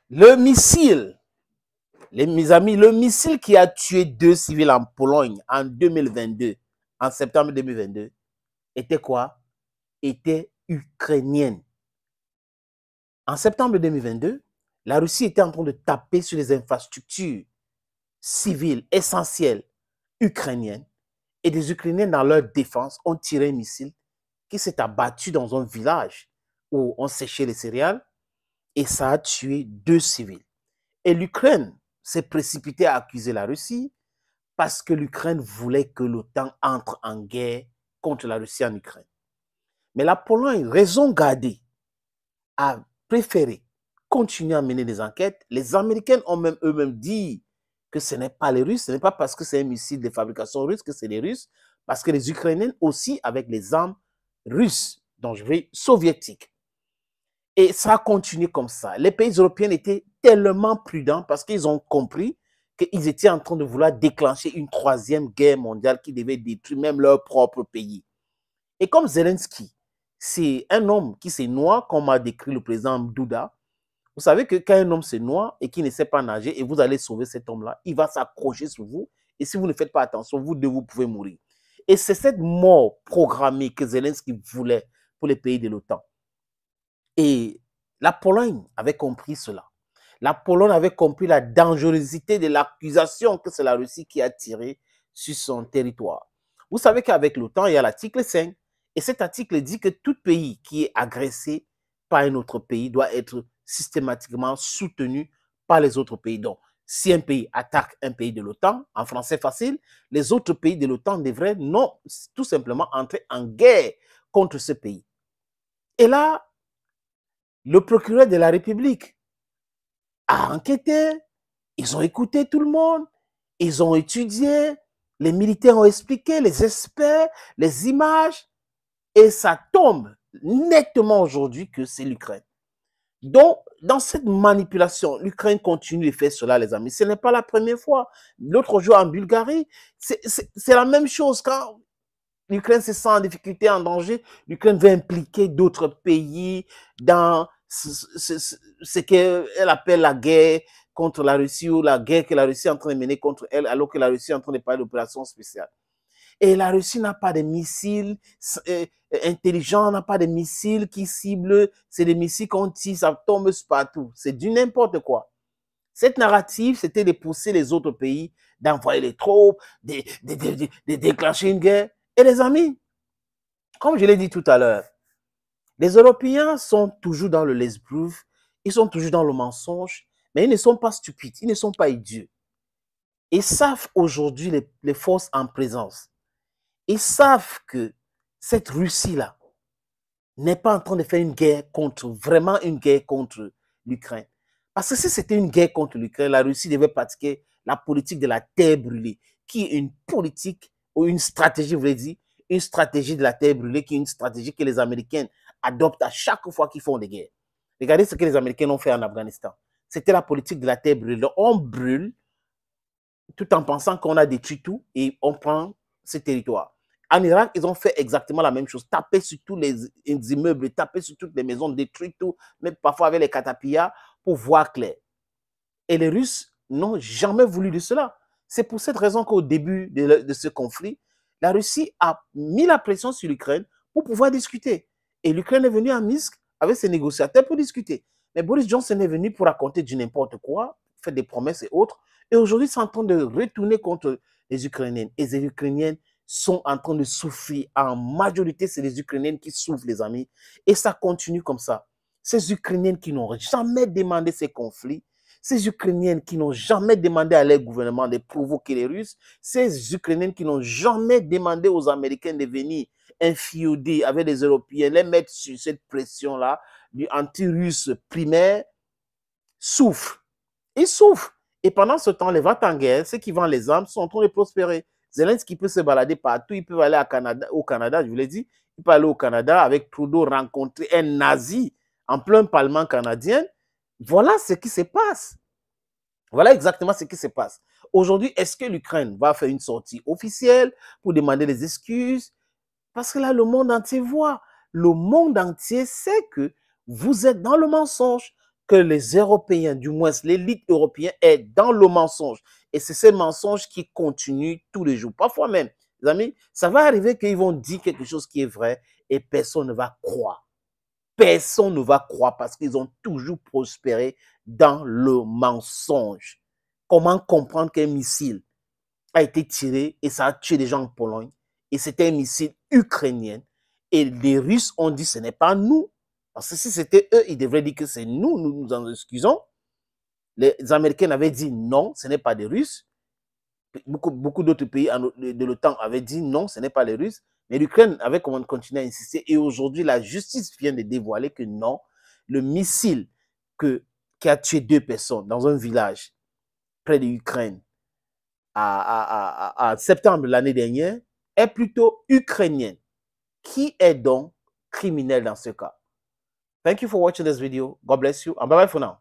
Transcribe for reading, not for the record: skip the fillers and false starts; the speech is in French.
Le missile, mes amis, le missile qui a tué 2 civils en Pologne en 2022, en septembre 2022, était quoi? Était ukrainienne. En septembre 2022, la Russie était en train de taper sur les infrastructures civiles essentielles ukrainiennes et des Ukrainiens dans leur défense ont tiré un missile qui s'est abattu dans un village où on séchait les céréales et ça a tué 2 civils. Et l'Ukraine s'est précipitée à accuser la Russie parce que l'Ukraine voulait que l'OTAN entre en guerre contre la Russie en Ukraine. Mais la Pologne, raison gardée, a préféré continuer à mener des enquêtes. Les Américains ont même eux-mêmes dit que ce n'est pas les Russes, ce n'est pas parce que c'est un missile de fabrication russe que c'est les Russes, parce que les Ukrainiens aussi avec les armes russes, donc je vais soviétiques. Et ça a continué comme ça. Les pays européens étaient tellement prudents parce qu'ils ont compris qu'ils étaient en train de vouloir déclencher une 3e guerre mondiale qui devait détruire même leur propre pays. Et comme Zelensky, c'est un homme qui se noie, comme a décrit le président Duda, vous savez que quand un homme se noie et qui ne sait pas nager et vous allez sauver cet homme-là, il va s'accrocher sur vous et si vous ne faites pas attention, vous deux, vous pouvez mourir. Et c'est cette mort programmée que Zelensky voulait pour les pays de l'OTAN. Et la Pologne avait compris cela. La Pologne avait compris la dangerosité de l'accusation que c'est la Russie qui a tiré sur son territoire. Vous savez qu'avec l'OTAN, il y a l'article 5. Et cet article dit que tout pays qui est agressé par un autre pays doit être systématiquement soutenu par les autres pays. Donc, si un pays attaque un pays de l'OTAN, en français facile, les autres pays de l'OTAN devraient non, tout simplement entrer en guerre contre ce pays. Et là, le procureur de la République a enquêté, ils ont écouté tout le monde, ils ont étudié, les militaires ont expliqué, les experts, les images, et ça tombe nettement aujourd'hui que c'est l'Ukraine. Donc, dans cette manipulation, l'Ukraine continue de faire cela, les amis. Ce n'est pas la première fois. L'autre jour en Bulgarie, c'est la même chose. Quand l'Ukraine se sent en difficulté, en danger, l'Ukraine veut impliquer d'autres pays dans ce qu'elle appelle la guerre contre la Russie ou la guerre que la Russie est en train de mener contre elle, alors que la Russie est en train de parler d'opération spéciale. Et la Russie n'a pas de missiles intelligents, n'a pas de missiles qui ciblent, c'est des missiles qu'on tire, ça tombe partout. C'est du n'importe quoi. Cette narrative, c'était de pousser les autres pays, d'envoyer les troupes, de déclencher une guerre. Et les amis, comme je l'ai dit tout à l'heure, les Européens sont toujours dans le laisse-proof, ils sont toujours dans le mensonge, mais ils ne sont pas stupides, ils ne sont pas idiots. Ils savent aujourd'hui les forces en présence. Ils savent que cette Russie-là n'est pas en train de faire une guerre contre, vraiment une guerre contre l'Ukraine. Parce que si c'était une guerre contre l'Ukraine, la Russie devait pratiquer la politique de la terre brûlée, qui est une politique ou une stratégie, vous voulez dire, une stratégie de la terre brûlée, qui est une stratégie que les Américains adoptent à chaque fois qu'ils font des guerres. Regardez ce que les Américains ont fait en Afghanistan. C'était la politique de la terre brûlée. On brûle tout en pensant qu'on a détruit tout et on prend ce territoire. En Irak, ils ont fait exactement la même chose. Taper sur tous les immeubles, taper sur toutes les maisons, détruire tout, même parfois avec les catapillas pour voir clair. Et les Russes n'ont jamais voulu de cela. C'est pour cette raison qu'au début de ce conflit, la Russie a mis la pression sur l'Ukraine pour pouvoir discuter. Et l'Ukraine est venue à Minsk avec ses négociateurs pour discuter. Mais Boris Johnson est venu pour raconter du n'importe quoi, faire des promesses et autres. Et aujourd'hui, c'est en train de retourner contre les Ukrainiennes. Et les Ukrainiennes sont en train de souffrir. En majorité, c'est les Ukrainiennes qui souffrent, les amis. Et ça continue comme ça. Ces Ukrainiennes qui n'ont jamais demandé ces conflits, ces Ukrainiennes qui n'ont jamais demandé à leur gouvernement de provoquer les Russes, ces Ukrainiennes qui n'ont jamais demandé aux Américains de venir infioder avec les Européens, les mettre sur cette pression-là du anti-russe primaire, souffrent. Ils souffrent. Et pendant ce temps, les va-t-en-guerre, ceux qui vendent les armes, sont en train de prospérer. Zelensky peut se balader partout. Il peut aller au Canada, je vous l'ai dit. Il peut aller au Canada avec Trudeau rencontrer un nazi en plein parlement canadien. Voilà ce qui se passe. Voilà exactement ce qui se passe. Aujourd'hui, est-ce que l'Ukraine va faire une sortie officielle pour demander des excuses? Parce que là, le monde entier voit. Le monde entier sait que vous êtes dans le mensonge. que les Européens, du moins l'élite européenne, est dans le mensonge. Et c'est ce mensonge qui continue tous les jours. Parfois même, les amis, ça va arriver qu'ils vont dire quelque chose qui est vrai et personne ne va croire. Personne ne va croire parce qu'ils ont toujours prospéré dans le mensonge. Comment comprendre qu'un missile a été tiré et ça a tué des gens en Pologne et c'était un missile ukrainien et les Russes ont dit ce n'est pas nous. Parce que si c'était eux, ils devraient dire que c'est nous, nous nous en excusons. Les Américains avaient dit non, ce n'est pas des Russes. Beaucoup d'autres pays de l'OTAN avaient dit non, ce n'est pas les Russes. Mais l'Ukraine avait continué à insister. Et aujourd'hui, la justice vient de dévoiler que non, le missile qui a tué 2 personnes dans un village près de l'Ukraine en septembre de l'année dernière est plutôt ukrainien. Qui est donc criminel dans ce cas? Thank you for watching this video. God bless you and bye bye for now.